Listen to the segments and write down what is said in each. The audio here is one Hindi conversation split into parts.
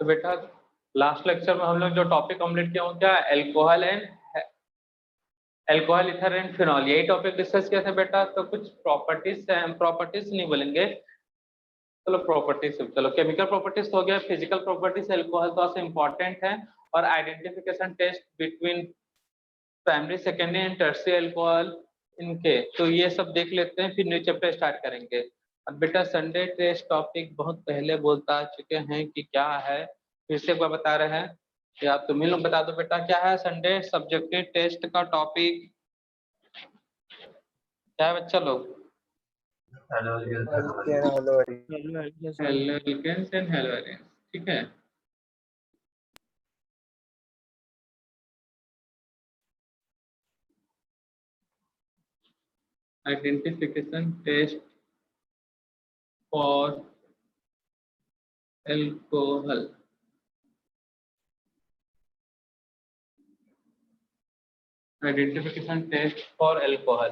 तो बेटा लास्ट लेक्चर में हम लोग जो टॉपिक कंप्लीट किया वो क्या, अल्कोहल ईथर एंड फिनॉल, यही टॉपिक डिस्कस किया था बेटा। तो कुछ प्रॉपर्टीज नहीं बोलेंगे, चलो प्रॉपर्टीज, चलो केमिकल प्रॉपर्टीज तो हो गया, फिजिकल प्रॉपर्टीज अल्कोहल तो आपसे इंपॉर्टेंट है, और identification test between primary secondary and tertiary alcohol इनके, तो ये सब देख लेते हैं, फिर न्यू चैप्टर स्टार्ट करेंगे। अब बेटा संडे टेस्ट टॉपिक बहुत पहले बोलता चुके हैं कि क्या है, फिर से एक बार बता रहे हैं, या तुम ही लोग बता दो बेटा क्या है संडे सब्जेक्टिव टेस्ट का टॉपिक, क्या है बच्चा लोग? एल्केन्स एंड हैलोजेंस, ठीक है। Identification test for alcohol, identification test for alcohol.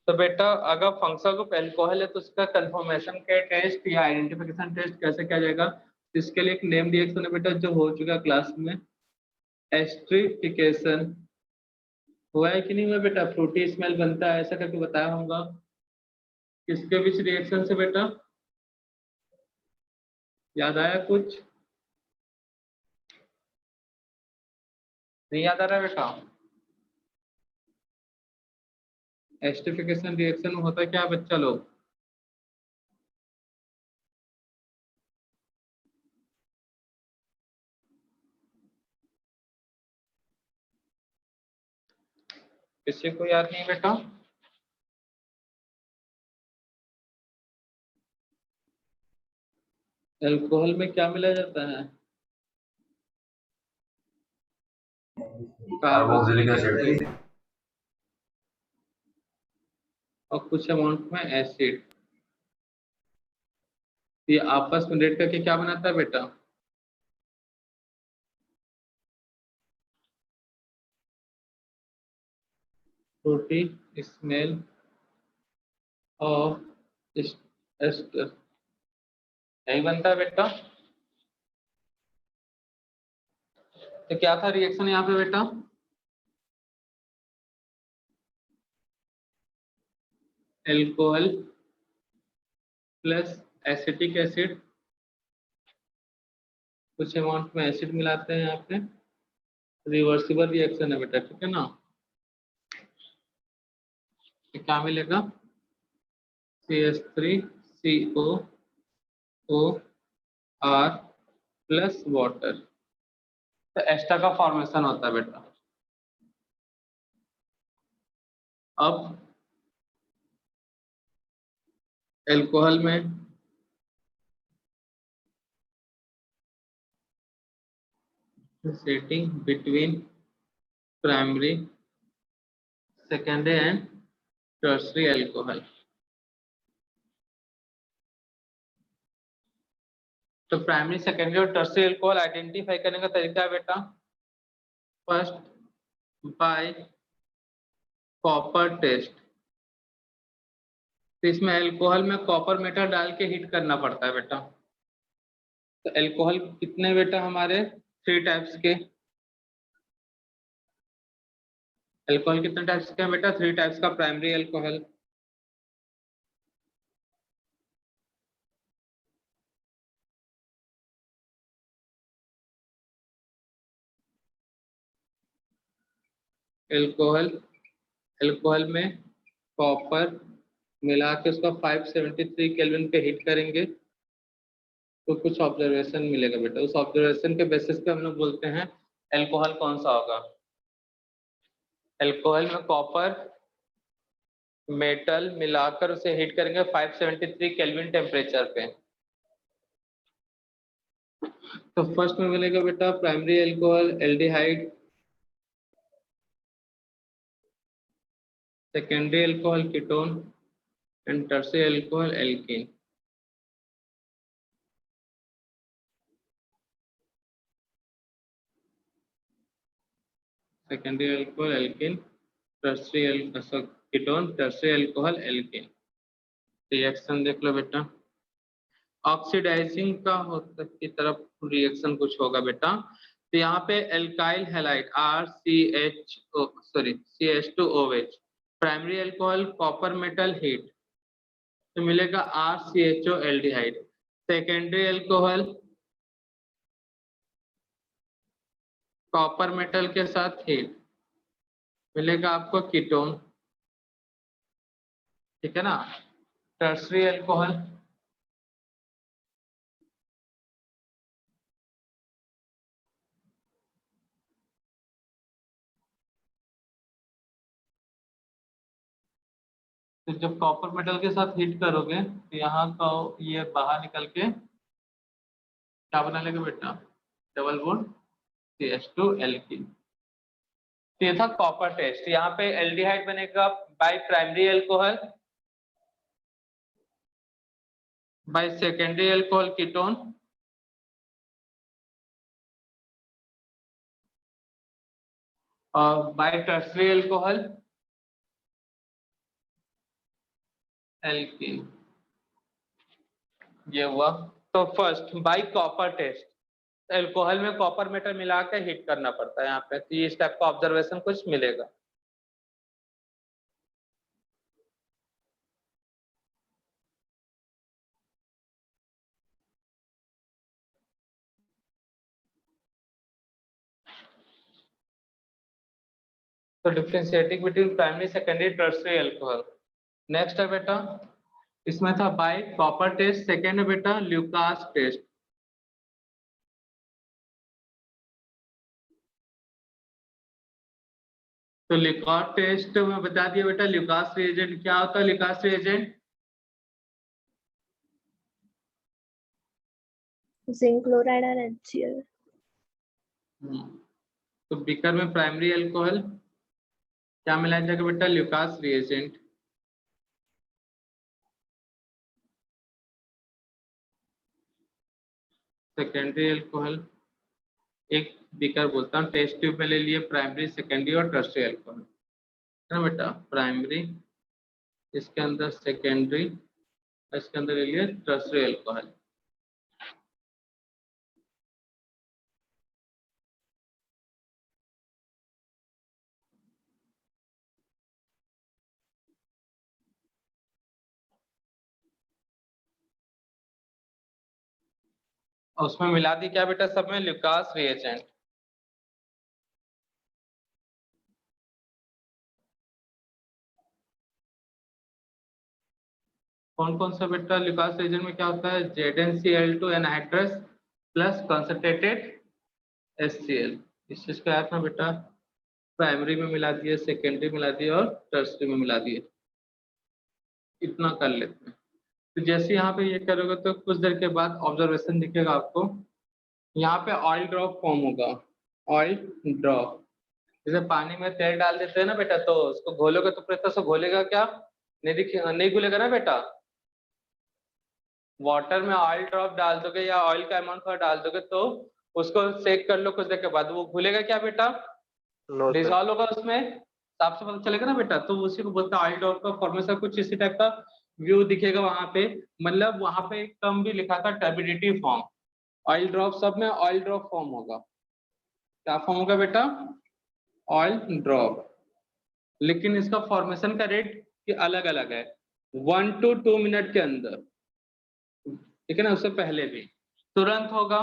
तो बेटा अगर फंक्शनल ग्रुप एल्कोहल है तो उसका कंफर्मेशन के टेस्ट या आइडेंटिफिकेशन टेस्ट कैसे किया जाएगा, इसके लिए एक नेम रिएक्शन है बेटा जो हो चुका क्लास में, एस्ट्रिफिकेशन। हुआ है कि नहीं हुआ बेटा? फ्रूटी स्मेल बनता है ऐसा करके बताया होगा, किसके बीच रिएक्शन से बेटा, याद आया कुछ? नहीं याद आ रहा बेटा? एस्ट्रिफिकेशन रिएक्शन में होता क्या बच्चा लोग? किसी को याद नहीं बेटा? अल्कोहल में क्या मिला जाता है? कार्बोक्सिलिक एसिड और कुछ अमाउंट में एसिड, ये आपस में रेड करके क्या बनाता है बेटा? फ्रूटी स्मेल ऑफ एस्टर, यही बनता है बेटा। तो क्या था रिएक्शन यहाँ पे बेटा? एल्कोहल प्लस एसिटिक एसिड, कुछ अमाउंट में एसिड मिलाते हैं यहाँ पे, रिवर्सिबल रिएक्शन है बेटा, ठीक है ना। तो क्या मिलेगा? CH3COOR प्लस वाटर, तो एस्टर का फॉर्मेशन होता है बेटा। अब एल्कोहल में setting between primary secondary and tertiary alcohol, तो प्राइमरी सेकेंडरी और टर्शियरी अल्कोहल आइडेंटिफाई करने का तरीका है बेटा, फर्स्ट बाय कॉपर टेस्ट। तो इसमें अल्कोहल में कॉपर मेटल डाल के हीट करना पड़ता है बेटा। तो अल्कोहल कितने बेटा हमारे? 3 टाइप्स के। अल्कोहल कितने टाइप्स के हैं बेटा? 3 टाइप्स का प्राइमरी अल्कोहल। अल्कोहल में कॉपर मिला के उसका 573 केल्विन पे हीट करेंगे तो कुछ ऑब्जर्वेशन मिलेगा बेटा, उस ऑब्जर्वेशन के बेसिस पे हम लोग बोलते हैं अल्कोहल कौन सा होगा। अल्कोहल में कॉपर मेटल मिलाकर उसे हीट करेंगे 573 केल्विन टेम्परेचर पे। तो फर्स्ट में मिलेगा बेटा primary alcohol aldehyde, secondary alcohol ketone and tertiary alcohol alkene. Secondary alcohol alkene, tertiary ketone, tertiary alcohol alkene. Reaction देख लो बेटा, ऑक्सीडाइजिंग का होता की तरफ रिएक्शन कुछ होगा बेटा। तो यहाँ पे alkyl halide CH2OH, primary alcohol copper metal heat तो मिलेगा RCHO aldehyde. Secondary alcohol copper metal के साथ हीट मिलेगा आपको कीटोन, ठीक है ना। टर्सरी अल्कोहल तो जब कॉपर मेटल के साथ हीट करोगे तो यहाँ का ये बाहर निकल के क्या बना लेगा बेटा, डबल बॉन्ड CH2 एल्कीन। तो ये था कॉपर टेस्ट। यहाँ पे एल्डिहाइड बनेगा by primary alcohol, by secondary alcohol ketone, और बाय टर्सरी अल्कोहल एल्कीन। ये हुआ। तो first by copper test alcohol में कॉपर मेटल मिला के हीट करना पड़ता है यहाँ पे, तो इस टाइप का ऑब्जर्वेशन कुछ मिलेगा। तो differentiating between primary secondary tertiary alcohol. Next है बेटा, इसमें था बाय कॉपर टेस्ट, सेकेंड है बेटा ल्यूकास टेस्ट। तो ल्यूकास टेस्ट में बता दिया बेटा, ल्यूकास रिएजेंट क्या होता है। ल्यूकास रिएजेंट जिंक क्लोराइड और HCl। तो बीकर में प्राइमरी अल्कोहल क्या मिलाया जाएगा बेटा, ल्यूकास रिएजेंट। सेकेंडरी अल्कोहल एक बीकर बोलता हूँ, टेस्ट ट्यूब में ले लिए प्राइमरी सेकेंडरी और टर्सरी अल्कोहल, है ना बेटा। प्राइमरी, इसके अंदर सेकेंडरी, इसके अंदर ले लिए टर्सरी अल्कोहल। उसमें मिला दी क्या बेटा, सब में ल्यूकास रिएजेंट। कौन कौन सा बेटा ल्यूकास रिएजेंट में क्या होता है, ZnCl2 anhydrous plus concentrated HCl। इस चीज का अर्थ में बेटा प्राइमरी में मिला दिए, सेकेंडरी मिला दिए और टर्सरी में मिला दिए, इतना कर लेते हैं। तो जैसे यहाँ पे ये करोगे तो कुछ देर के बाद ऑब्जर्वेशन दिखेगा आपको, यहाँ पे ऑयल ड्रॉप फॉर्म होगा। ऑयल ड्रॉप जैसे पानी में तेल डाल देते हैं ना बेटा, तो उसको घोलोगे तो पूरी तरह से घोलेगा क्या, नहीं दिखेगा, नहीं घुलेगा ना बेटा। वाटर में ऑयल ड्रॉप डाल दोगे या ऑयल का अमाउंट थोड़ा डाल दोगे तो उसको सेक कर लो, कुछ देर के बाद वो घुलेगा क्या बेटा, डिजॉल्व होगा उसमें, साफ से पता चलेगा ना बेटा। तो उसी को बोलते हैं ऑयल ड्रॉप का फॉर्मेशन, कुछ इसी टाइप का व्यू दिखेगा वहां पे। मतलब वहां पे एक टर्म भी लिखा था टर्बिडिटी फॉर्म। ऑयल ड्रॉप सब में ऑयल ड्रॉप फॉर्म होगा। क्या फॉर्म होगा बेटा, ऑयल ड्रॉप। लेकिन इसका फॉर्मेशन का रेट अलग अलग है, 1 to 2 मिनट के अंदर, ठीक है ना। उससे पहले भी तुरंत होगा,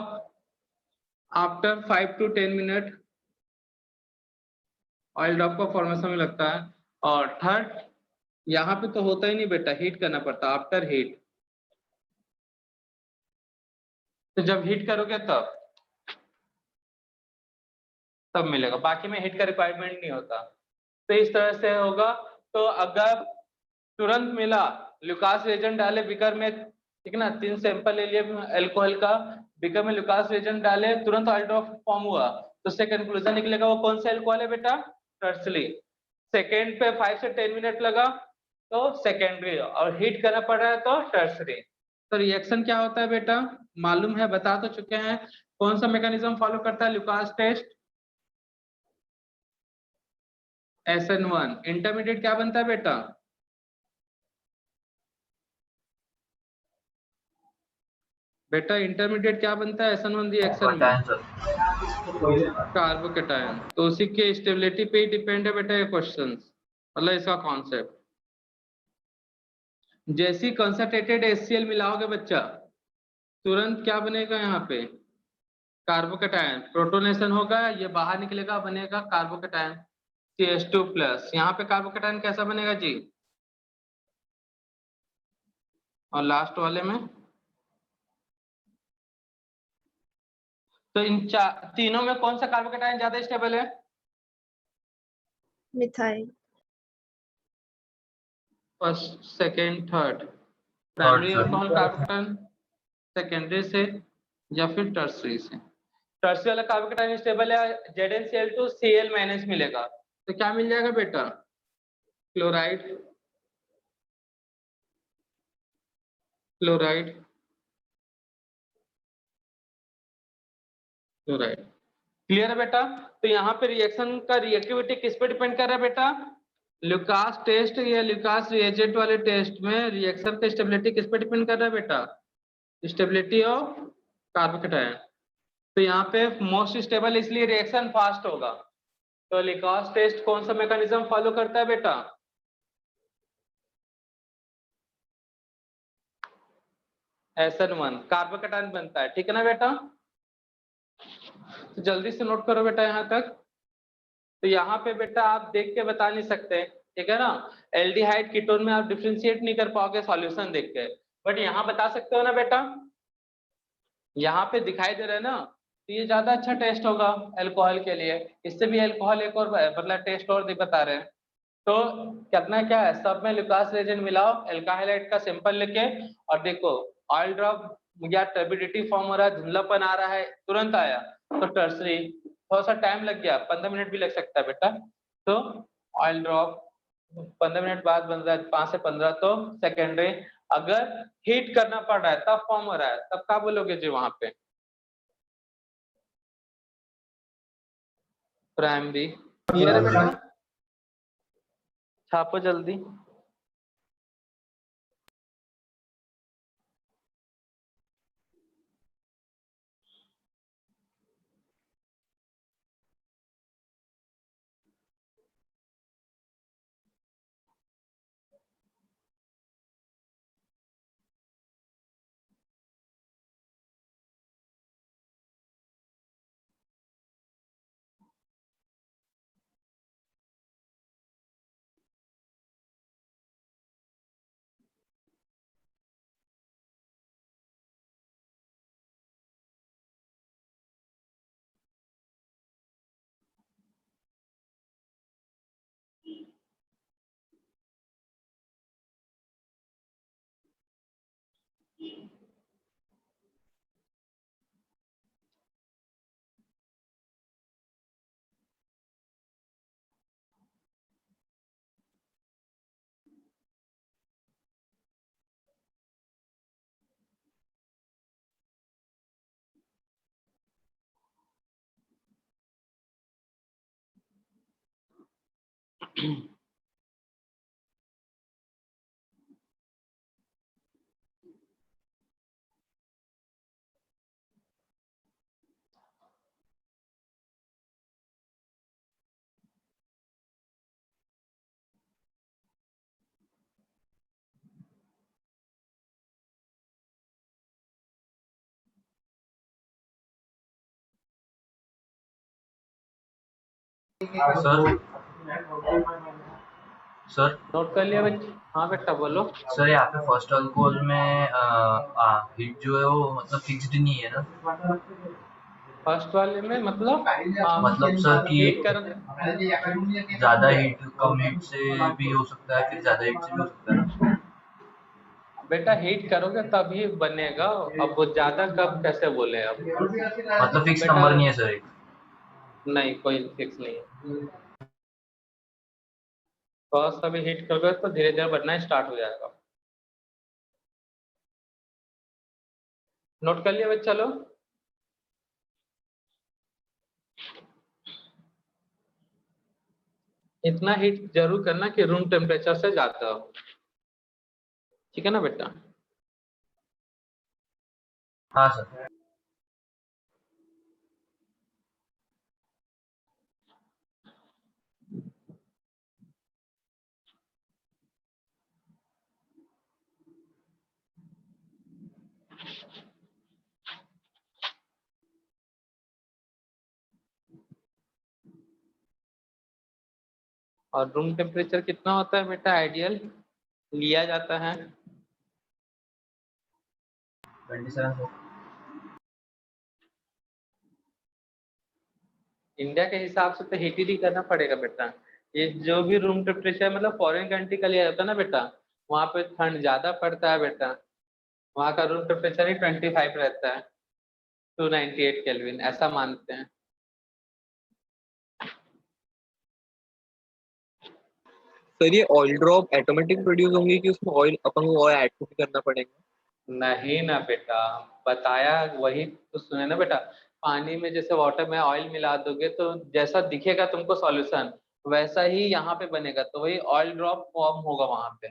after 5 to 10 minute oil drop का फॉर्मेशन में लगता है। और थर्ड, यहाँ पे तो होता ही नहीं बेटा, हीट करना पड़ता आफ्टर हीट। तो जब हीट करोगे तब मिलेगा, बाकी में हीट का रिक्वायरमेंट नहीं होता। तो इस तरह से होगा। तो अगर तुरंत मिला, ल्यूकास रिएजेंट डाले बीकर में, ठीक है ना, 3 सैंपल ले लिए अल्कोहल का, बीकर में ल्यूकास रिएजेंट डाले, तुरंत ऑयल ड्रॉप फॉर्म हुआ, तो उससे कंक्लूजन निकलेगा वो कौन सा अल्कोहल है बेटा, टर्सरी। सेकेंड पे 5 से 10 मिनट लगा तो सेकेंडरी, और हीट करना पड़ रहा है तो टर्सरी। तो रिएक्शन क्या होता है बेटा, मालूम है, बता तो चुके हैं। कौन सा मैकेनिज्म फॉलो करता है ल्यूकास टेस्ट, SN1। इंटरमीडिएट क्या बनता है बेटा, बेटा इंटरमीडिएट क्या बनता है SN1 रिएक्शन में? कार्बोकेटायन। तो उसी के स्टेबिलिटी पे ही डिपेंड है बेटा ये क्वेश्चन, मतलब इसका कॉन्सेप्ट। जैसी कंसंट्रेटेड HCl मिलाओगे बच्चा, तुरंत क्या बनेगा यहाँ पे? कार्बोकेटायन। प्रोटोनेशन होगा, ये बाहर निकलेगा, बनेगा कार्बोकेटायन CH2+। यहाँ पे कार्बोकेटायन कैसा बनेगा जी? और लास्ट वाले में तो इन तीनों में कौन सा कार्बोकेटायन ज्यादा स्टेबल है? Methyl. First, second, third. Primary alcohol carbocation secondary से या फिर टर्सरी से? टर्सरी वाला कार्बोकेटायन स्टेबल है, ZnCl2 Cl- मिलेगा, तो क्या मिल जाएगा बेटा? क्लोराइड। क्लोराइड। क्लोराइड। क्लियर है बेटा? तो यहाँ पे रिएक्शन का रिएक्टिविटी किस पे डिपेंड कर रहा है बेटा? ल्यूकास टेस्ट या ल्यूकास रिएजेंट वाले टेस्ट में रिएक्शन का स्टेबिलिटी किस पे डिपेंड कर रहा है बेटा? Stability of carbocation. तो यहाँ पे मोस्ट स्टेबल, इसलिए रिएक्शन फास्ट होगा। तो ल्यूकास टेस्ट कौन सा मैकेनिज्म फॉलो करता है बेटा? SN1 कार्बोकेटायन बनता है, ठीक है ना बेटा? तो जल्दी से नोट करो बेटा यहाँ तक। तो यहाँ पे बेटा आप देख के बता नहीं सकते, ठीक है ना? एल्डिहाइड कीटोन में आप डिफरेंशिएट नहीं कर पाओगे सॉल्यूशन देख के, बट यहाँ बता सकते हो ना बेटा? यहाँ पे दिखाई दे रहा है ना, तो ये ज्यादा अच्छा टेस्ट होगा अल्कोहल के लिए। इससे भी अल्कोहल एक और मतलब टेस्ट और बता रहे हैं। तो करना क्या है, सब में ल्यूकास रिएजेंट मिलाओ, अल्काइलाइड का सैंपल लेके, और देखो ऑयल ड्रॉप या टर्बिडिटी फॉर्म हो रहा है, धुंधलापन आ रहा है, तुरंत आया तो टर्सरी। थोड़ा सा टाइम लग गया, 15 मिनट भी लग सकता है बेटा, तो ऑयल ड्रॉप 15 मिनट बाद बन रहा है, 5 से 15, तो सेकेंडरी। अगर हीट करना पड़ रहा है तब फॉर्म हो रहा है, तब क्या बोलोगे जी वहां पे? प्राइमरी। क्लियर है बेटा? छापो जल्दी। सर सर नोट कर लिया बच्चे? हाँ बेटा बोलो। सर यहाँ पे फर्स्ट अल्कोहल में हीट जो है वो मतलब फिक्स्ड नहीं है ना? फर्स्ट वाले में मतलब मतलब सर कि हीट कर, ज्यादा हीट कम हीट से भी हो सकता है, फिर ज्यादा हीट से भी हो सकता है ना? बेटा हीट करोगे तभी बनेगा, अब वो ज्यादा कब कैसे बोले अब? मतलब फिक्स बेटा नंबर नहीं है सर एक? नहीं, कोई फिक्स नहीं है। फर्स्ट अभी हीट करोगे तो धीरे धीरे बनना स्टार्ट हो जाएगा। नोट कर लिया बच्चा चलो। इतना हीट जरूर करना कि रूम टेम्परेचर से ज्यादा हो, ठीक है ना बेटा? हाँ सर। और रूम टेम्परेचर कितना होता है बेटा आइडियल लिया जाता है? 27 सर। इंडिया के हिसाब से तो हीट करना पड़ेगा बेटा। ये जो भी रूम टेम्परेचर मतलब फॉरेन कंट्री का लिया जाता है ना बेटा, वहाँ पे ठंड ज्यादा पड़ता है बेटा। वहाँ का रूम टेम्परेचर ही 25 रहता है, 298 केल्विन ऐसा मानते हैं। सर ये ऑयल ड्रॉप ऑटोमेटिक प्रोड्यूस होंगे कि उसमें ऑयल अपन को और ऐड करना पड़ेगा? नहीं ना बेटा, बताया वही तो सुने ना बेटा। पानी में जैसे वाटर में ऑयल मिला दोगे तो जैसा दिखेगा तुमको सॉल्यूशन वैसा ही यहाँ पे बनेगा, तो वही ऑयल ड्रॉप फॉर्म होगा वहां पे।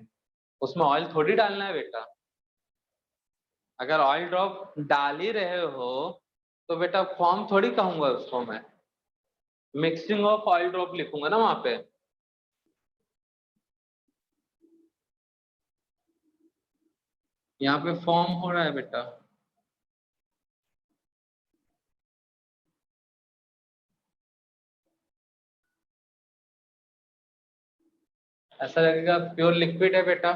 उसमें ऑयल थोड़ी डालना है बेटा। अगर ऑयल ड्रॉप डाल ही रहे हो तो बेटा फॉर्म थोड़ी कहूंगा उसको मैं, मिक्सिंग ऑफ ऑयल ड्रॉप लिखूंगा ना वहां पे। यहाँ पे फॉर्म हो रहा है बेटा। ऐसा लगेगा प्योर लिक्विड है बेटा,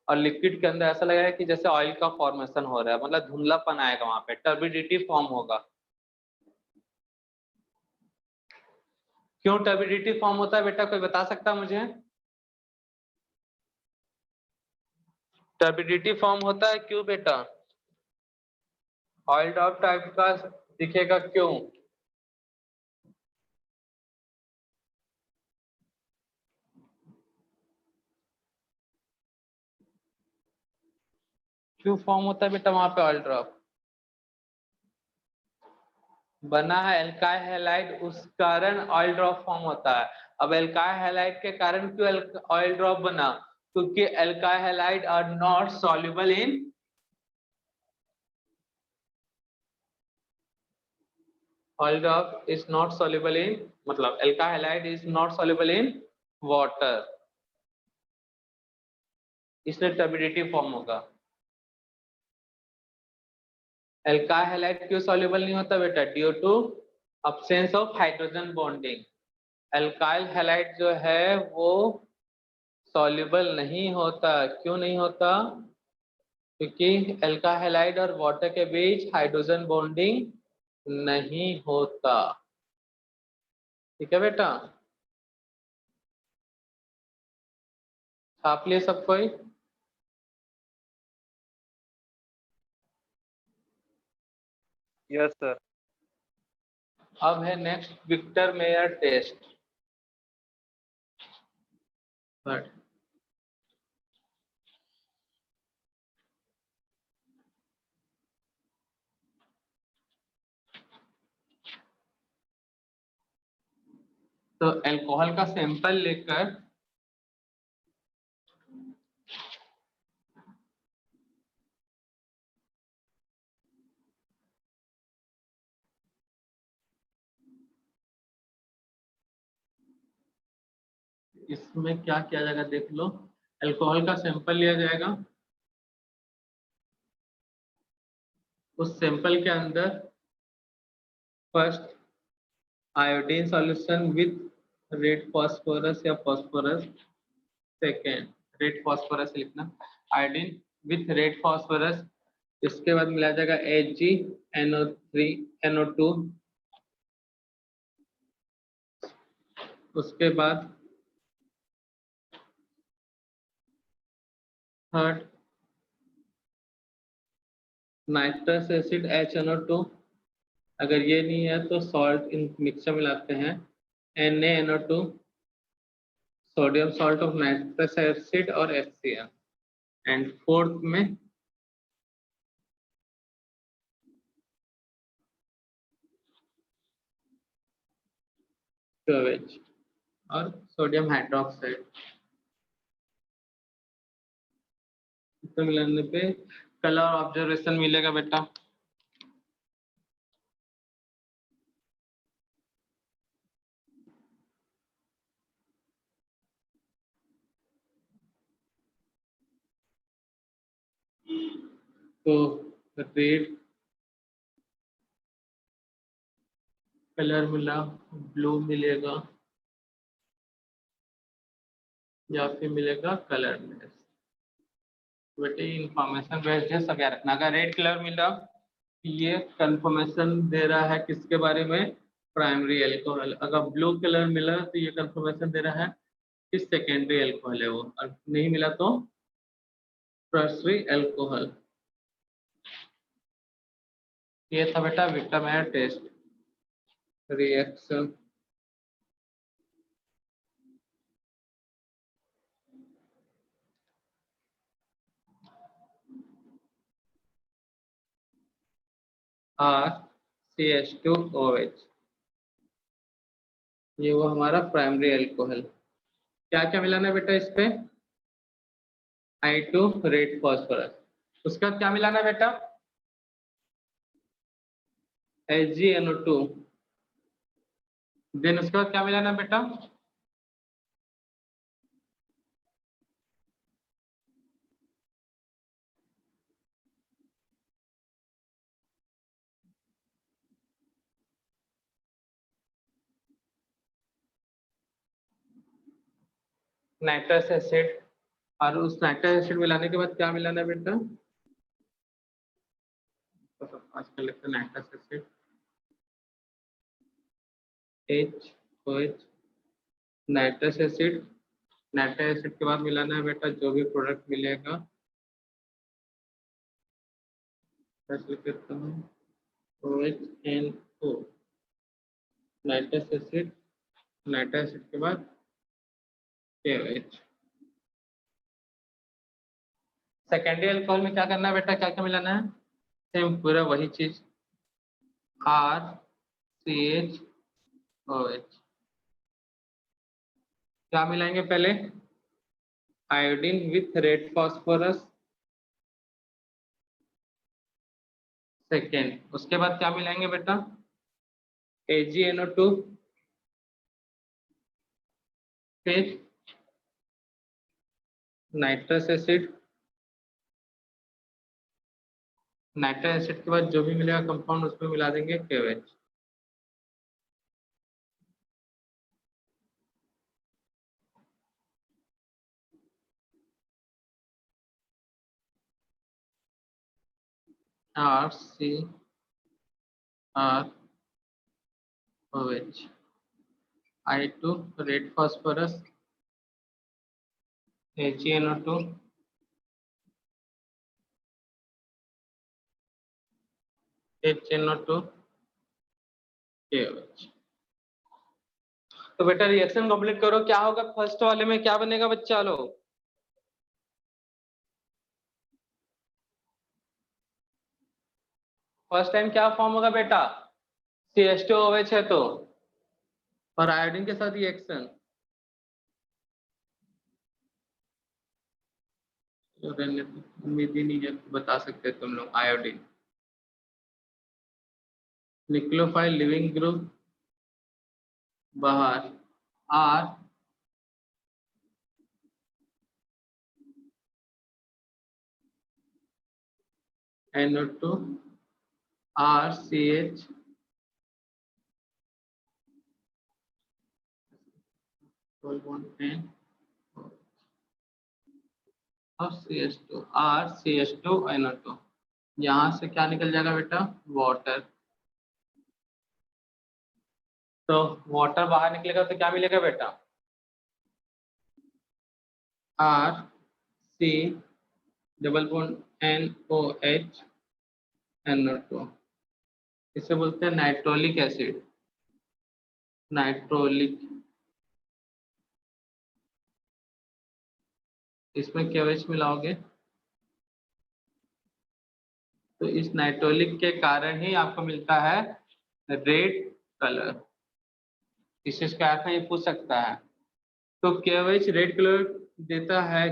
और लिक्विड के अंदर ऐसा लगेगा कि जैसे ऑयल का फॉर्मेशन हो रहा है, मतलब धुंधलापन आएगा वहां पे, टर्बिडिटी फॉर्म होगा। क्यों टर्बिडिटी फॉर्म होता है बेटा, कोई बता सकता है मुझे? टर्बिडिटी फॉर्म होता है क्यों बेटा? ऑयल ड्रॉप टाइप का दिखेगा क्यों? क्यों फॉर्म होता है बेटा वहां पे ऑयल ड्रॉप? बना है एल्काइल हैलाइड, उस कारण ऑयल ड्रॉप फॉर्म होता है। अब एल्काइल हैलाइड के कारण क्यों ऑयल ड्रॉप बना? क्योंकि alkyl halide are not soluble in, oil drop is not soluble in, मतलब alkyl halide is not soluble in water, इसलिए टर्बिडिटी फॉर्म होगा। एल्काइल हैलाइड क्यों सॉल्युबल नहीं होता बेटा? Due to absence of hydrogen bonding. Alkyl halide जो है वो सॉल्युबल नहीं होता। क्यों नहीं होता? क्योंकि एल्काइल हैलाइड और वाटर के बीच हाइड्रोजन बॉन्डिंग नहीं होता। ठीक है बेटा, छाप लिए सब कोई? Yes sir. अब है नेक्स्ट विक्टर मेयर टेस्ट। तो अल्कोहल का सैंपल लेकर इसमें क्या किया जाएगा देख लो। अल्कोहल का सैंपल लिया जाएगा, उस सैंपल के अंदर first iodine solution with red phosphorus या फास्फोरस, सेकेंड रेड फास्फोरस लिखना, आयोडीन विथ रेड फास्फोरस। इसके बाद मिला जाएगा AgNO3 NO2। उसके बाद थर्ड नाइट्रस एसिड HNO2। अगर ये नहीं है तो सॉल्ट इन मिक्सचर मिलाते हैं NaNO2, sodium salt of nitrous acid और HCl। एंड फोर्थ में QH और सोडियम हाइड्रोक्साइड। तो मिलाने पे कलर ऑब्जर्वेशन मिलेगा बेटा। तो रेड कलर मिला, ब्लू मिलेगा या फिर मिलेगा कलर में। बेटे इंफॉर्मेशन बेस्ड है, सब याद रखना। अगर रेड कलर मिला ये कंफर्मेशन दे रहा है किसके बारे में, प्राइमरी अल्कोहल। अगर ब्लू कलर मिला तो ये कंफर्मेशन दे रहा है कि सेकेंडरी अल्कोहल है वो, और नहीं मिला तो टर्शियरी अल्कोहल। ये था बेटा विक्टरमेयर टेस्ट रिएक्शन। RCH2OH, ये वो हमारा प्राइमरी अल्कोहल। क्या क्या मिलाना है बेटा इस पे, I2 रेड फास्फोरस। उसके बाद क्या मिलाना है बेटा, HgNO2। देन उसके बाद क्या मिलाना है बेटा, नाइट्रस एसिड। और उस नाइट्रस एसिड मिलाने के बाद क्या मिलाना है बेटा, तो आजकल लिखते हैं nitrous acid HOH, nitrous acid. Nitrous acid के बाद मिलाना है बेटा जो भी प्रोडक्ट मिलेगा, लिख देता हूँ OHNO, nitrous acid. Nitrous acid के बाद KOH। सेकेंडरी अल्कोहल में क्या करना है बेटा, क्या क्या मिलाना है, सेम पूरा वही चीज, RCHOH। क्या मिलाएंगे पहले, iodine with red phosphorus second. उसके बाद क्या मिलाएंगे बेटा, AgNO2, फिर नाइट्रस एसिड। नाइट्रस एसिड के बाद जो भी मिलेगा कंपाउंड उसमें मिला देंगे KOH। RCROH, I2 red phosphorus, AgNO2, HNO2, KOH। तो बेटा रिएक्शन कंप्लीट करो, क्या होगा फर्स्ट वाले में, क्या बनेगा बच्चा लोग, फर्स्ट टाइम क्या फॉर्म होगा बेटा, CH2OH है तो, और आयोडीन के साथ रिएक्शन, उम्मीद ही नहीं है बता सकते तुम लोग। आयोडीन निक्लोफाइल लिविंग ग्रुप बाहर, R NO2 RCH और CH2 RCH2 NO2। यहाँ से क्या निकल जाएगा बेटा, वाटर। तो वाटर बाहर निकलेगा तो क्या मिलेगा बेटा, RC NOH NO2। इसे बोलते हैं नाइट्रोलिक एसिड, नाइट्रोलिक। इसमें KOH मिलाओगे तो इस नाइट्रोलिक के कारण ही आपको मिलता है रेड कलर। इस चीज का अर्थ ये पूछ सकता है। तो KOH रेड कलर देता है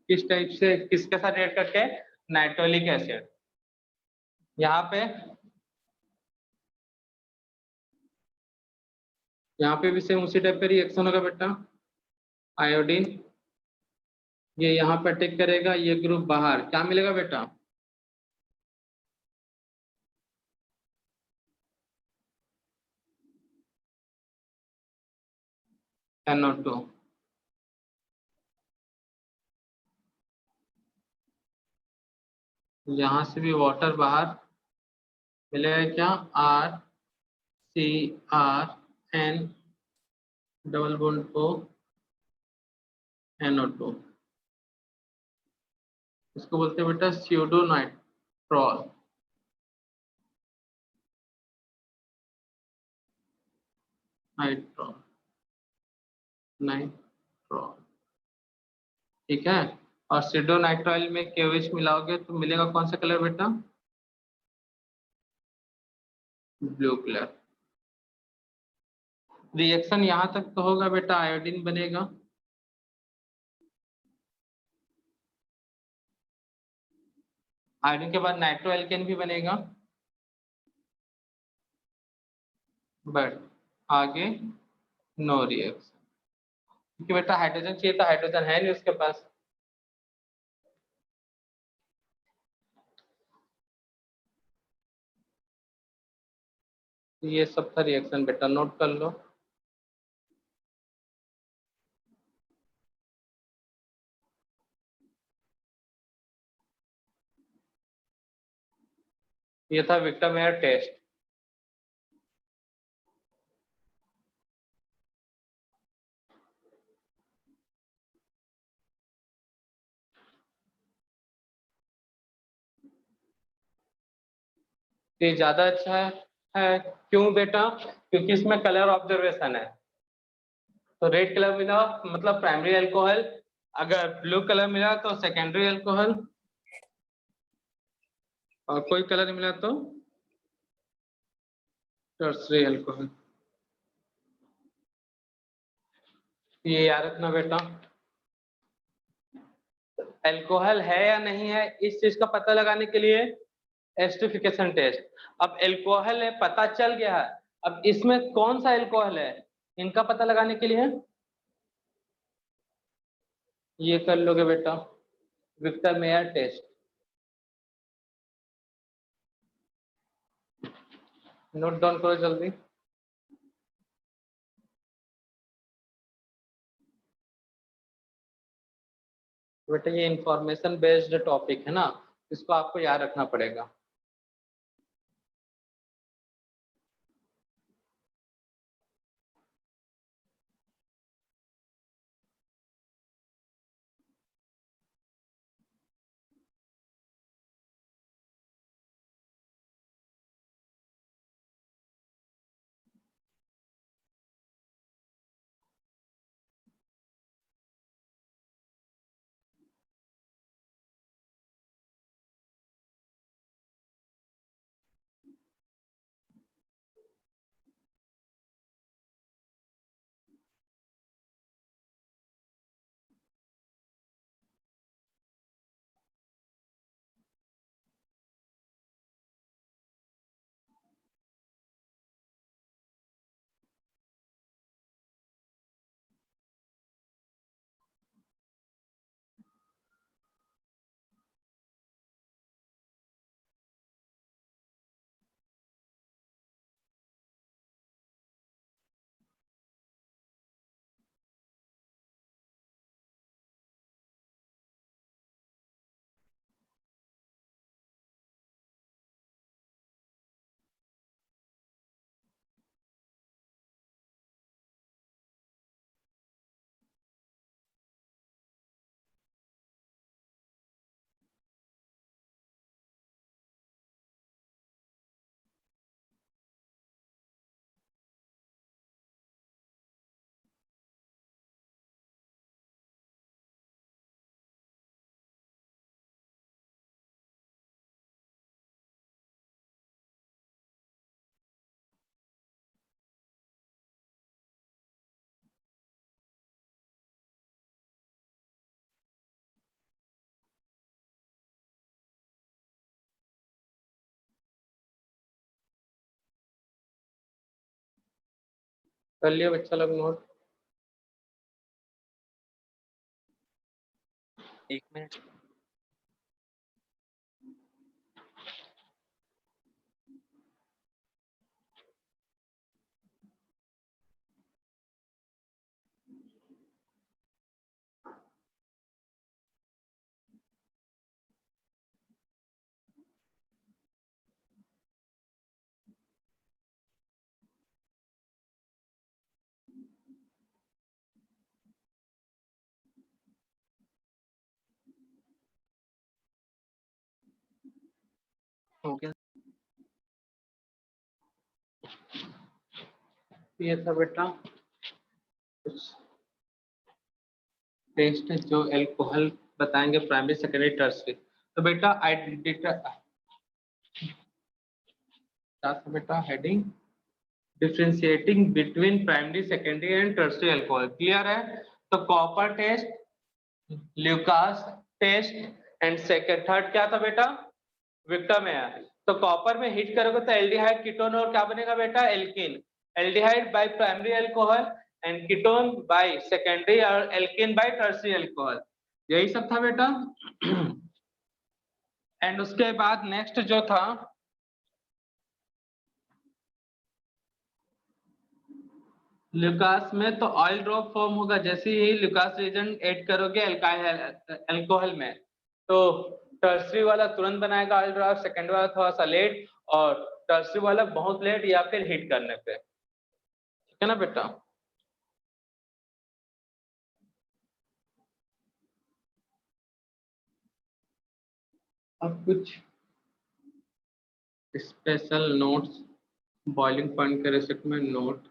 किस टाइप से, किसके साथ रिएक्ट करके, नाइट्रोलिक एसिड। यहाँ पे भी सेम उसी टाइप का रिएक्शन होगा बेटा। आयोडीन ये यहाँ पे अटैक करेगा, ये ग्रुप बाहर, क्या मिलेगा बेटा, NO2, यहाँ से भी वाटर बाहर मिलेगा क्या, RCrN double bond O NO2, इसको बोलते हैं बेटा स्यूडोनाइट्रॉल। नाइट्रॉल, नाइट्रॉल, ठीक है। और स्यूडोनाइट्रॉल में KOH मिलाओगे तो मिलेगा कौन सा कलर बेटा, ब्लू कलर। रिएक्शन यहां तक तो होगा बेटा, आयोडीन बनेगा, आयोडीन के बाद नाइट्रो एल्केन भी बनेगा, बट आगे नो रिएक्शन, क्योंकि बेटा हाइड्रोजन चाहिए, तो हाइड्रोजन है नहीं उसके पास। ये सब था रिएक्शन बेटा, नोट कर लो। ये था विक्टर मेयर टेस्ट। ये ज्यादा अच्छा है, क्यों बेटा, क्योंकि इसमें कलर ऑब्जर्वेशन है। तो रेड कलर मिला मतलब प्राइमरी अल्कोहल, अगर ब्लू कलर मिला तो सेकेंडरी अल्कोहल, और कोई कलर नहीं मिला तो टर्सरी अल्कोहल। ये याद रखना बेटा, अल्कोहल है या नहीं है इस चीज का पता लगाने के लिए एस्टरिफिकेशन टेस्ट। अब अल्कोहल है पता चल गया है, अब इसमें कौन सा अल्कोहल है इनका पता लगाने के लिए ये कर लोगे बेटा, Victor Meyer test. Note down करो जल्दी। बेटा ये इंफॉर्मेशन बेस्ड टॉपिक है ना, इसको आपको याद रखना पड़ेगा। कर लिया बच्चा लोग नोट। एक मिनट। हो गया। ये था बेटा कुछ टेस्ट जो अल्कोहल बताएंगे प्राइमरी सेकेंडरी टर्सरी। तो बेटा क्या था बेटा heading differentiating between primary secondary and tertiary alcohol. Clear है? तो copper test, Lucas test and second third क्या था बेटा विक्टम है। तो कॉपर में हिट करोगे तो एल्डिहाइड कीटोन और क्या बनेगा बेटा alkene. Aldehyde bye primary alcohol and ketone by secondary और एल्कीन बाय टर्सरी अल्कोहल। यही सब था बेटा। एंड उसके बाद नेक्स्ट जो था ल्यूकास में तो ऑयल ड्रॉप फॉर्म होगा जैसे ही ल्यूकास रिएजेंट ऐड करोगे अल्कोहल में। तो टर्सरी वाला तुरंत बनाएगा ऑयल ड्रॉप, सेकेंड वाला थोड़ा सा लेट और टर्सरी वाला बहुत लेट या फिर हीट करने पे। ठीक है ना बेटा? अब कुछ स्पेशल नोट्स बॉइलिंग पॉइंट के रेसिपी में नोट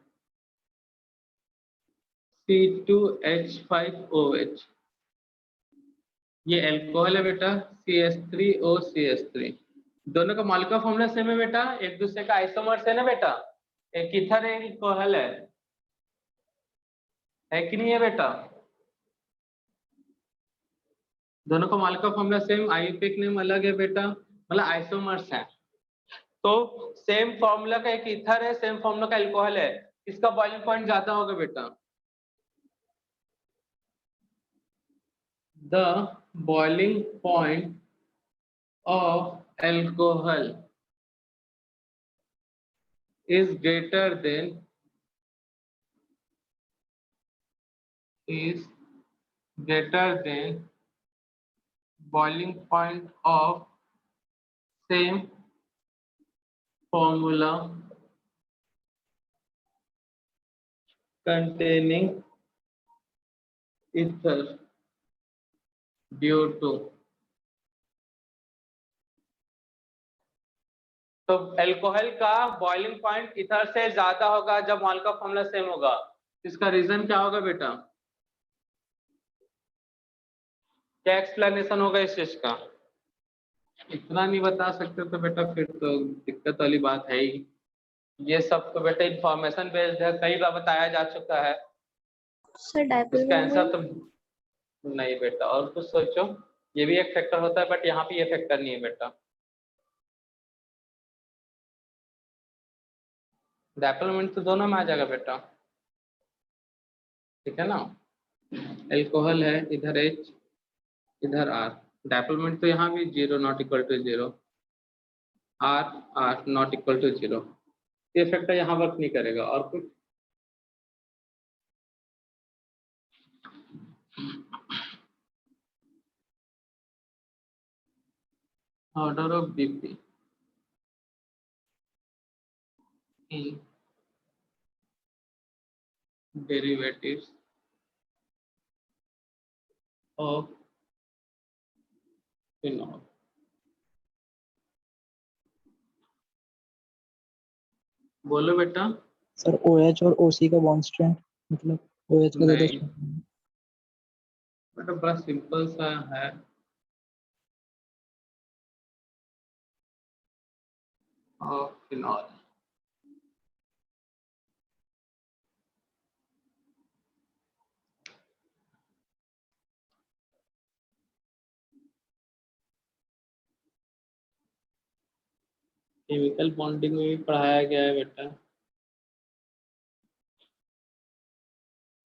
C2H5OH ये अल्कोहल है बेटा। CH3OCH3 दोनों का मॉलिक्यूलर फॉर्मूला सेम है बेटा, एक दूसरे का आइसोमर्स है ना बेटा। एक ईथर अल्कोहल है कि नहीं है बेटा? दोनों का molecular formula same, IUPAC name अलग है बेटा, मतलब आइसोमर्स है। तो सेम फॉर्मूला का एक ईथर है, सेम फॉर्मूला का अल्कोहल है, इसका बॉइलिंग पॉइंट ज्यादा होगा बेटा। The boiling point of alcohol is greater than boiling point of same formula containing ether due to। तो अल्कोहल का बॉइलिंग पॉइंट इथर से ज्यादा होगा जब मॉलिक्यूलर फॉर्मूला सेम होगा। इसका रीजन क्या होगा बेटा? क्या एक्सप्लेनेशन होगा इस चीज का? इतना नहीं बता सकते तो बेटा फिर तो दिक्कत वाली बात है ही। ये सब तो बेटा इंफॉर्मेशन बेस्ड है, कई बार बताया जा चुका है। सर डायपोल इसका आंसर मोमेंट। तो नहीं बेटा, और कुछ सोचो। ये भी एक फैक्टर होता है बट यहाँ पे ये फैक्टर नहीं है बेटा। डायपोल मोमेंट तो दोनों में आ जाएगा बेटा। ठीक है ना? अल्कोहल है इधर H इधर R, डायपोल मोमेंट तो यहाँ भी 0 not equal to 0, R not equal to 0। ये फैक्टर यहाँ वर्क नहीं करेगा। और कुछ order of BP in derivatives of phenol। बोलो बेटा। सर OH और OC का बॉन्ड स्ट्रेंथ मतलब OH का ज्यादा नहीं बेटा, बड़ा सिंपल सा है। ऑफ फिनॉल केमिकल बॉन्डिंग में भी पढ़ाया गया है बेटा,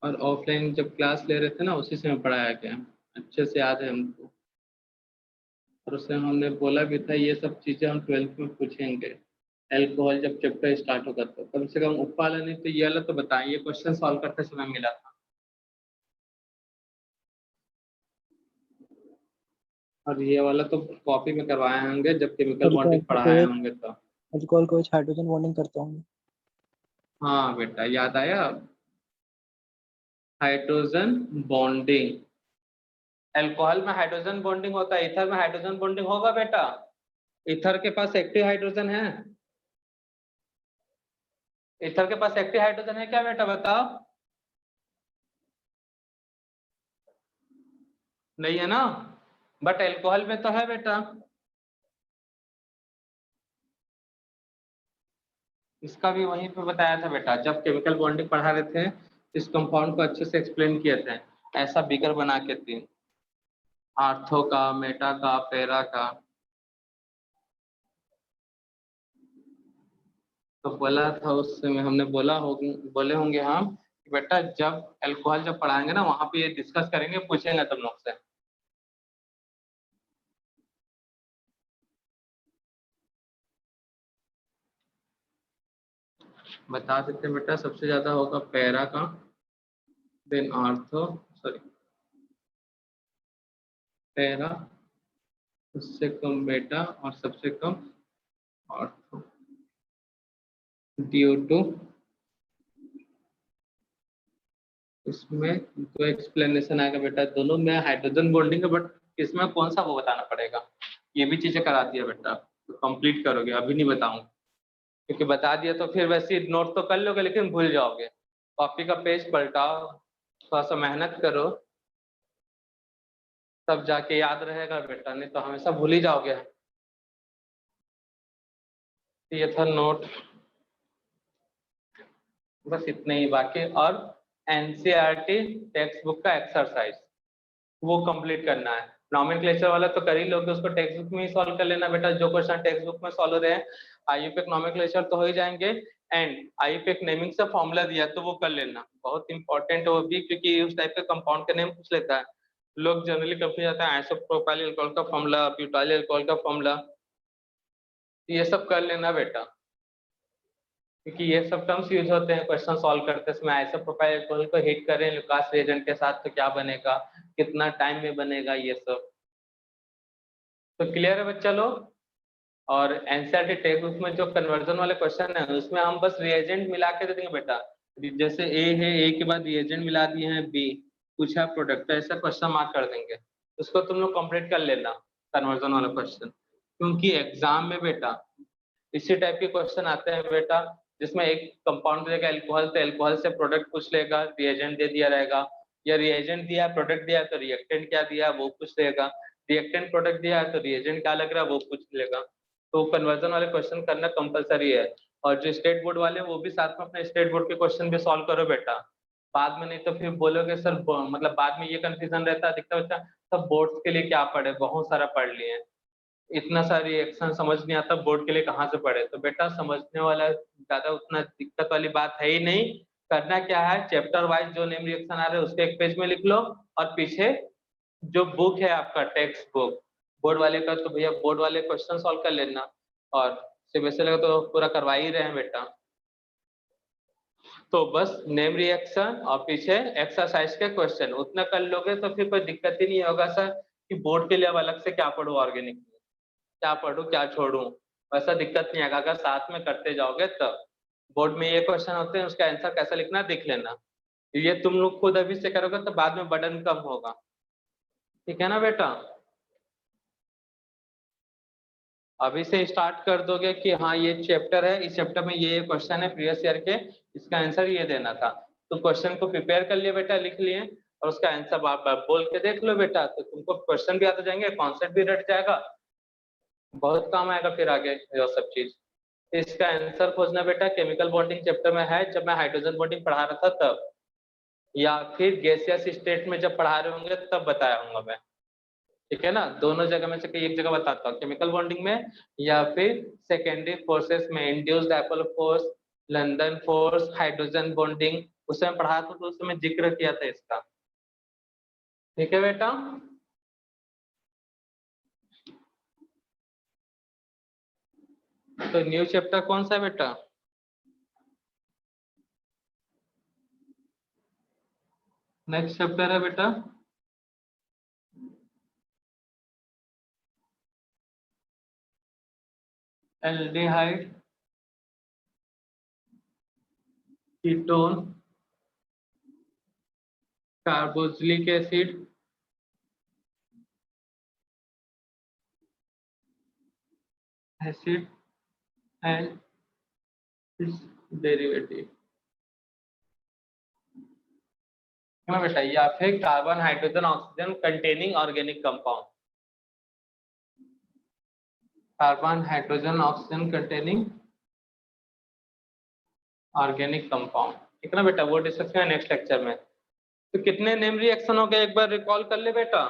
और ऑफलाइन जब क्लास ले रहे थे ना उसी से पढ़ाया गया, अच्छे से याद है हमको। और उससे हमने बोला भी था ये सब चीजें हम 12th में पूछेंगे, अल्कोहल जब चैप्टर स्टार्ट होगा तो कम से कम ऊपर वाला नहीं तो ये वाला तो बताएं। ये क्वेश्चन सॉल्व करते समय मिला था। और ये वाला तो कॉपी में करवाए होंगे जब केमिकल बॉन्डिंग पढ़ाए होंगे तो। अल्कोहल को हाइड्रोजन बॉन्डिंग करता हूँ। हाँ बेटा याद आया, हाइड्रोजन बॉन्डिंग। अल्कोहल में हाइड्रोजन बॉन्डिंग होता है, ईथर में हाइड्रोजन बॉन्डिंग होगा बेटा? ईथर के पास एक्टिव हाइड्रोजन है? ईथर के पास एक्टिव हाइड्रोजन है क्या बेटा, बताओ? नहीं है ना, बट एल्कोहल में तो है बेटा। इसका भी वहीं पे बताया था बेटा, जब केमिकल बॉन्डिंग पढ़ा रहे थे इस कंपाउंड को अच्छे से एक्सप्लेन किए थे। ऐसा बीकर बना के थी, आर्थो का, मेटा का, पैरा का। तो बोला था उस समय, हमने बोले होंगे हम कि बेटा जब अल्कोहल जब पढ़ाएंगे ना वहां पे ये डिस्कस करेंगे, पूछेंगे तुम लोग से। बता देते हैं बेटा, सबसे ज्यादा होगा पैरा का, देन आर्थो, सॉरी पैरा, उससे कम बेटा और सबसे कम आर्थो। DO2 इसमें दो एक्सप्लेनेशन आएगा बेटा, दोनों में हाइड्रोजन बॉन्डिंग है, बट इसमें कौन सा वो बताना पड़ेगा। ये भी चीजें करा दिया बेटा, तो कंप्लीट करोगे, अभी नहीं बताऊंगा क्योंकि बता दिया तो फिर वैसे नोट तो कर लोगे लेकिन भूल जाओगे। कॉपी का पेज पलटाओ, थोड़ा सा मेहनत करो, तब जाके याद रहेगा बेटा, नहीं तो हमेशा भूल ही जाओगे। ये था नोट, बस इतने ही बाकी। और एनसीईआरटी टेक्स्ट बुक का एक्सरसाइज वो कंप्लीट करना है। नॉमेनक्लेचर वाला तो कर ही लोगे, उसको टेक्स्ट बुक में ही सॉल्व कर लेना बेटा, जो क्वेश्चन टेक्स्ट बुक में सॉल्व हो रहे हैं। आईयूपीएक नॉमेनक्लेचर तो हो ही जाएंगे, एंड आईयूपीएक नेमिंग से फॉर्मूला दिया तो वो कर लेना, बहुत इंपॉर्टेंट है वो भी, क्योंकि उस टाइप के कंपाउंड का नेम पूछ लेता है। लोग जनरली कंफ्यूज जाते हैं, आइसोप्रोपाइल अल्कोहल का फॉर्मूला, ब्यूटाइल अल्कोहल का फॉर्मूला, ये सब कर लेना बेटा, क्योंकि ये सब टर्म्स यूज होते हैं क्वेश्चन सॉल्व करते समय। आइसोप्रोपाइल अल्कोहल को हीट करें लुकास रिएजेंट के साथ तो क्या बनेगा, कितना टाइम में बनेगा, ये सब तो क्लियर है बच्चा लोग। और एनसीईआरटी टेक्स्ट बुक में जो कन्वर्जन वाले क्वेश्चन है उसमें हम बस रिएजेंट मिला के दे देंगे बेटा, जैसे ए है, ए के बाद रिएजेंट मिला दिए हैं, बी पूछा प्रोडक्ट, तो ऐसा क्वेश्चन मार्क कर देंगे, उसको तुम लोग कंप्लीट कर लेना कन्वर्जन वाला क्वेश्चन, क्योंकि एग्जाम में बेटा इसी टाइप के क्वेश्चन आते हैं बेटा, जिसमें एक कंपाउंड देगा अल्कोहल, तो अल्कोहल से प्रोडक्ट पूछ लेगा, रिएजेंट दे दिया रहेगा, या रिएजेंट दिया प्रोडक्ट दिया तो रिएक्टेंट क्या दिया वो पूछ लेगा, रिएक्टेंट प्रोडक्ट दिया है तो रिएजेंट क्या लग रहा है वो पूछ लेगा। तो कन्वर्जन वाले क्वेश्चन करना कंपलसरी है। और जो स्टेट बोर्ड वाले वो भी साथ में अपने स्टेट बोर्ड के क्वेश्चन भी सॉल्व करो बेटा, बाद में नहीं तो फिर बोलोगे सर, मतलब बाद में ये कंफ्यूजन रहता है दिखता बच्चा सब बोर्ड्स के लिए क्या पढ़े, बहुत सारा पढ़ लिए, इतना सारी एक्शन समझ नहीं आता, बोर्ड के लिए कहाँ से पढ़े। तो बेटा समझने वाला ज्यादा उतना दिक्कत वाली बात है ही नहीं। करना क्या है, चैप्टर वाइज जो नेम रिएक्शन आ रहे हैं उसके एक पेज में लिख लो, और पीछे जो बुक है आपका टेक्स्ट बुक बोर्ड वाले का, तो भैया बोर्ड वाले क्वेश्चन सॉल्व कर लेना, और सीबीएसई लगा तो पूरा करवा ही रहे हैं बेटा। तो बस नेम रिएक्शन और पीछे एक्सरसाइज के क्वेश्चन उतना कर लोगे तो फिर कोई दिक्कत ही नहीं होगा सर कि बोर्ड के लिए अब अलग से क्या पढ़ूं, ऑर्गेनिक क्या पढूं क्या छोड़ूं, वैसा दिक्कत नहीं आएगा अगर साथ में करते जाओगे तब। बोर्ड में ये क्वेश्चन होते हैं, उसका आंसर कैसा लिखना देख लेना, ये तुम लोग खुद अभी से करोगे तो बाद में बर्डन कम होगा, ठीक है ना बेटा। अभी से स्टार्ट कर दोगे कि हाँ ये चैप्टर है, इस चैप्टर में ये क्वेश्चन है प्रीवियस ईयर के, इसका आंसर ये देना था, तो क्वेश्चन को प्रिपेयर कर लिए बेटा, लिख लिए, और उसका आंसर बार बार बोल के देख लो बेटा, तो तुमको क्वेश्चन भी आते जाएंगे, कॉन्सेप्ट भी रट जाएगा, बहुत काम आएगा फिर आगे ये सब चीज। इसका आंसर खोजना बेटा केमिकल बॉन्डिंग चैप्टर में है, जब मैं हाइड्रोजन बॉन्डिंग पढ़ा रहा था तब, या फिर गैसियस स्टेट में जब पढ़ा रहे होंगे तब बताया होंगे मैं, ठीक है ना। दोनों जगह में से कोई एक जगह बताता हूँ, केमिकल बॉन्डिंग में या फिर सेकेंडरी फोर्सेस में, induced dipole force, London force, hydrogen bonding, उस समय पढ़ा था तो उस समय जिक्र किया था इसका, ठीक है बेटा। तो न्यू चैप्टर कौन सा है बेटा, नेक्स्ट चैप्टर है बेटा aldehyde, ketone, carboxylic acid, acid and it's derivative ना बेटा, या फिर carbon hydrogen oxygen containing organic compound, carbon hydrogen oxygen containing organic compound, ठीक है ना बेटा, वो डिस्कस करेंगे नेक्स्ट लेक्चर में। तो कितने नेम रिएक्शन हो गए एक बार रिकॉल कर ले बेटा,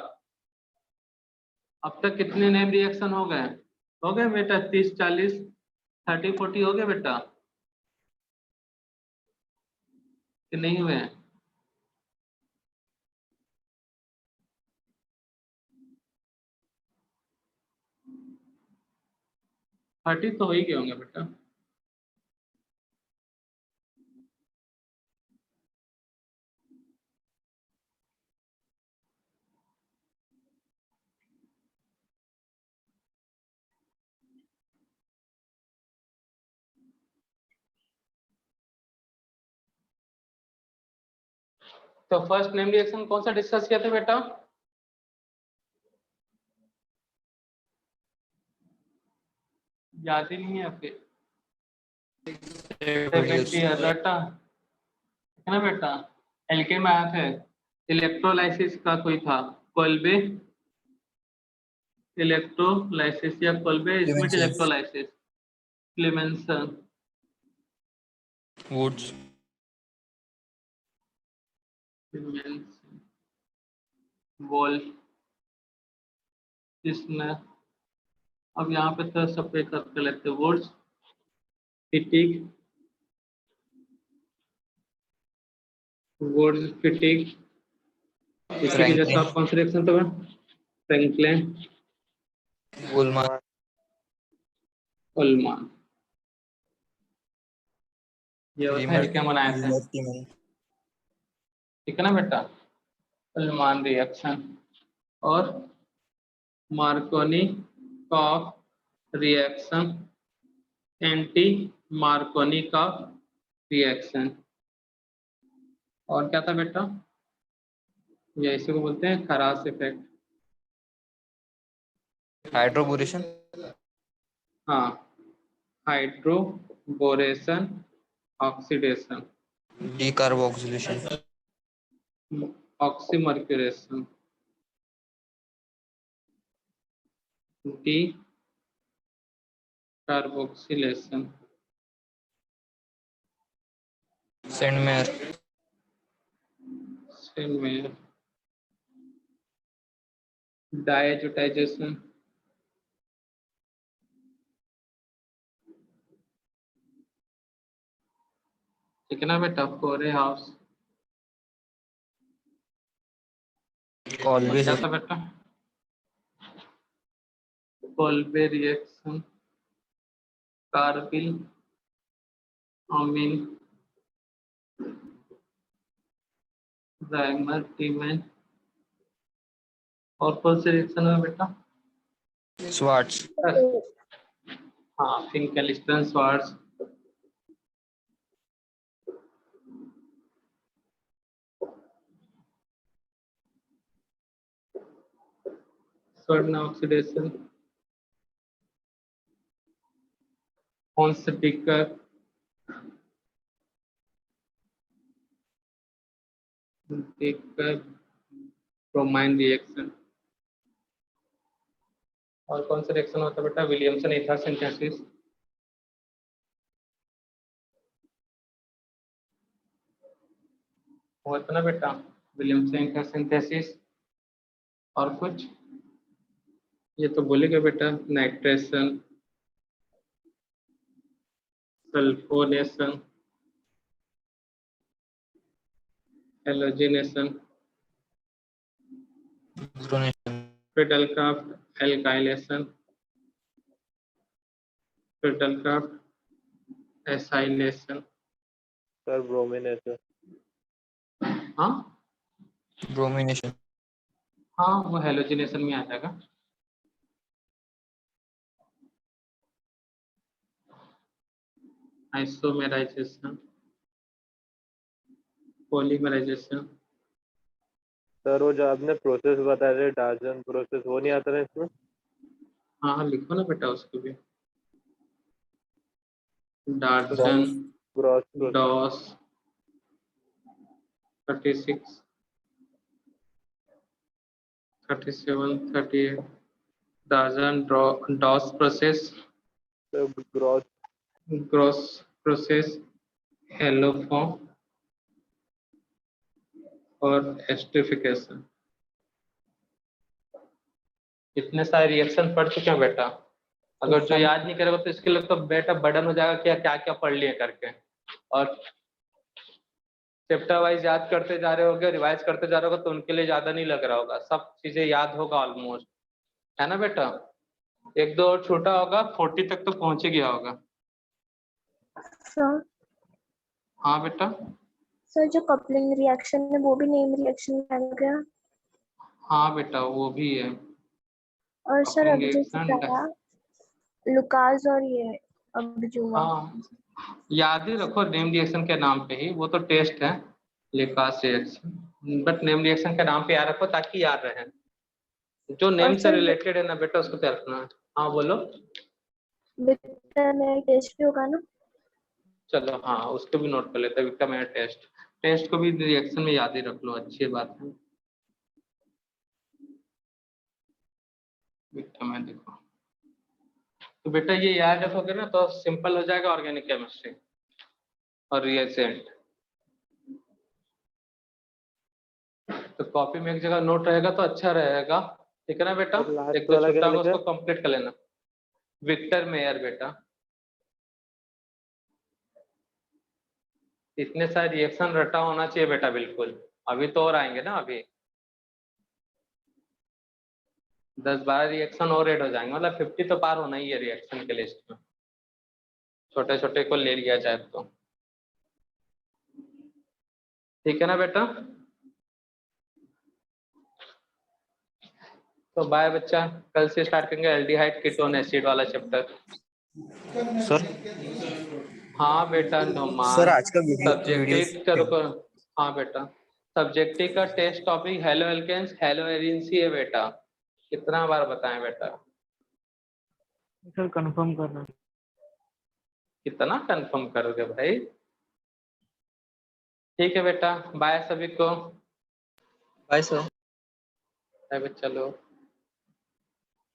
अब तक कितने नेम रिएक्शन हो गए? हो गए बेटा 30 40 30 40 हो गए बेटा कि नहीं हुए? 30 तो हो ही गए होंगे बेटा। तो फर्स्ट नेम रिएक्शन कौन सा डिस्कस किया था बेटा? याद ही नहीं है आपके? बेटा है ना बेटा, एल्केन में आया था, इलेक्ट्रोलाइसिस का कोई था, कोल्बे इलेक्ट्रोलाइसिस या कोल्बे इसमें इलेक्ट्रोलाइसिस, क्लेमेंसन, वुड्स, वोल्फ, इसने, अब यहाँ पे तो सेपरेट कर लेते हैं, वुड्स, फिटिक, वुड्स फिटिक, फिटिक जैसा कौन सा रिएक्शन था? फ्रैंकलिन, उल्मान, उल्मान, ये होता है क्या बनाया था, ठीक है ना बेटा, उल्मान रिएक्शन। और मार्कोनी कॉफ रिएक्शन, एंटी मार्कोनी कॉफ रिएक्शन, और क्या था बेटा? ये इसी को बोलते हैं खरास इफेक्ट। हाइड्रोबोरेशन, हाँ, hydroboration, oxidation, decarboxylation, oxymercuration, D carboxylation, Sandmeyer, Sandmeyer, डायजोटाइजेशन, ठीक है ना बेटा, फोरे हाउस, कॉल्बे, क्या था बेटा? कोल्बे रिएक्शन, कार्बिल अमीन, राइमर टीमैन, और कौन से रिएक्शन है बेटा? स्वार्ट्स, हाँ, फिंकेल्स्टन स्वार्ट्स, स्वर्ण ऑक्सीडेशन, हॉन्सटिकर, ब्रोमाइन रिएक्शन, और कौन सा रिएक्शन होता है बेटा? विलियमसन ईथर सिंथेसिस, होता ना बेटा विलियमसन ईथर सिंथेसिस। और कुछ ये तो बोलेगा बेटा, nitration, sulphonation, halogenation, Friedel Crafts alkylation, Friedel Crafts acylation, sir bromination, हाँ ब्रोमिनेशन, हाँ, वो हेलोजिनेशन में आ जाएगा। आइसोमेराइजेशन, पॉलीमराइजेशन, सर वो जो आपने प्रोसेस बताया थे डार्जन प्रोसेस, वो नहीं आता ना इसमें? हाँ हाँ लिखो ना बेटा उसको भी। Dalton gross process Dow's 36 37 38 Dalton Dow's process sir gross gross process haloform और एस्टरिफिकेशन। इतने सारे रिएक्शन पढ़ चुके हैं बेटा। अगर जो याद नहीं करेगा तो इसके लिए तो बेटा बर्डन हो जाएगा कि क्या क्या पढ़ लिए करके। और चैप्टर वाइज याद करते जा रहे होगे, रिवाइज करते जा रहे होगे तो उनके लिए ज्यादा नहीं लग रहा होगा, सब चीजें याद होगा ऑलमोस्ट, है ना बेटा। एक दो और छोटा होगा, 40 तक तो पहुंच ही गया होगा। सर हाँ बेटा। सर जो कपलिंग रिएक्शन है वो भी नेम रिएक्शन में आ गया। हाँ बेटा वो भी है। और सर Coupling अभी जैसे reaction, कहा लुकास और ये अब जो हुआ हाँ याद ही रखो नेम रिएक्शन के नाम पे ही, वो तो टेस्ट है लिकास रिएक्शन, बट नेम रिएक्शन के नाम पे याद रखो ताकि याद रहे। जो नेम से सर रिलेटेड है ना बेटा उसको तैयार रखना है। हाँ बोलो। विक्टर में टेस्ट भी होगा ना। चलो हाँ उसको भी नोट कर लेते हैं, विक्टर मेयर टेस्ट, टेस्ट को भी रिएक्शन में याद ही रख लो, अच्छी बात है। विक्टर में देखो तो बेटा ये याद रखोगे ना तो सिंपल हो जाएगा ऑर्गेनिक केमिस्ट्री और रिएजेंट। तो कॉपी में एक जगह नोट रहेगा तो अच्छा रहेगा, ठीक है ना बेटा। सर लास्ट एक दो वाला क्या छोटा होगा लिखा है? उसको कंप्लीट कर लेना। विक्टर मेयर बेटा। इतने सारे रिएक्शन रटा होना चाहिए बेटा बिल्कुल। अभी तो और आएंगे ना, अभी 10-12 रिएक्शन और ऐड हो जाएंगे, मतलब 50 तो पार होना ही है रिएक्शन के लिस्ट में, छोटे छोटे को ले लिया जाए तो। ठीक है ना बेटा। तो बाय बच्चा, कल से स्टार्ट करेंगे एल्डिहाइड कीटोन एसिड वाला चैप्टर। सर हाँ बेटा सर नोमान। आज का वीडियो सब्जेक्टिव का रुको। हाँ बेटा सब्जेक्टिव का test topic haloalkanes haloarenes ही है बेटा, कितना बार बताएं बेटा। सर कंफर्म करना। कितना कंफर्म करोगे भाई। ठीक है बेटा, बाय सभी को। Bye sir. बाय बच्चा लोग।